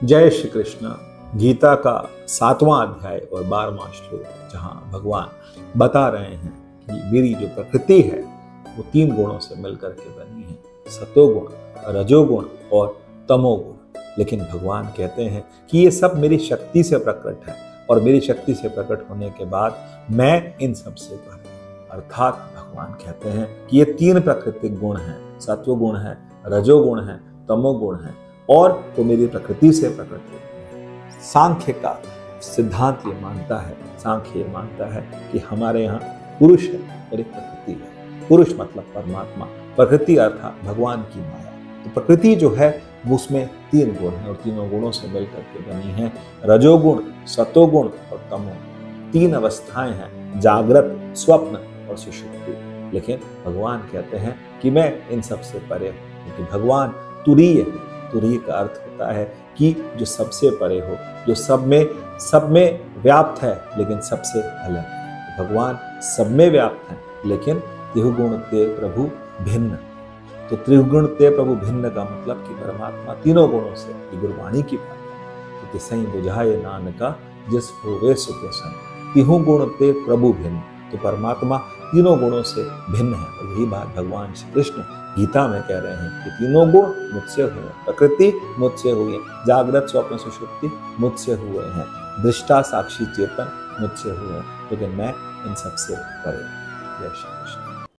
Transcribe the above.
जय श्री कृष्ण। गीता का 7वां अध्याय और 12वां श्लोक, जहां भगवान बता रहे हैं कि मेरी जो प्रकृति है वो 3 गुणों से मिलकर के बनी है, सतोगुण, रजोगुण और तमोगुण। लेकिन भगवान कहते हैं कि ये सब मेरी शक्ति से प्रकट है और मेरी शक्ति से प्रकट होने के बाद मैं इन सब से पर हूं। अर्थात भगवान कहते हैं कि ये 3 प्राकृतिक गुण हैं, सत्वगुण है, रजोगुण है, तमोगुण है, और वो मेरी प्रकृति से प्रकट होते हैं। सांख्य का सिद्धांत ये मानता है, सांख्य ये मानता है कि हमारे यहाँ पुरुष है और एक प्रकृति है। पुरुष मतलब परमात्मा, प्रकृति अर्थात भगवान की माया। तो प्रकृति जो है उसमें 3 गुण हैं और तीनों गुणों से मिलकर के बनी है। रजोगुण, सतोगुण और तमोगुण 3 अवस्थाएं हैं, जागृत, स्वप्न और सुषुप्ति। लेकिन भगवान कहते हैं कि मैं इन सब से परे हूं, क्योंकि भगवान तुरीय है। तुरीय का अर्थ होता है कि जो सबसे परे हो, जो सब में व्याप्त है लेकिन सबसे अलग है। तो भगवान सब में व्याप्त है लेकिन त्रिगुण ते प्रभु भिन्न। तो त्रिगुण ते प्रभु भिन्न का मतलब कि परमात्मा तीनों गुणों से, ये गुरबाणी की बात है, क्योंकि सही बुझाए नानका जिस होवे सुख सन, तिहु गुण ते प्रभु भिन्न। तो परमात्मा तीनों गुणों से भिन्न है। और यही बात भगवान श्री कृष्ण गीता में कह रहे हैं कि तीनों गुण मुझसे हुए, प्रकृति मुझसे हुई है, जागृत, स्वप्न, सुषुप्ति मुझसे हुए हैं, दृष्टा, साक्षी, चेतन मुझसे हुए हैं, लेकिन मैं इन सबसे परे। जय श्री कृष्ण।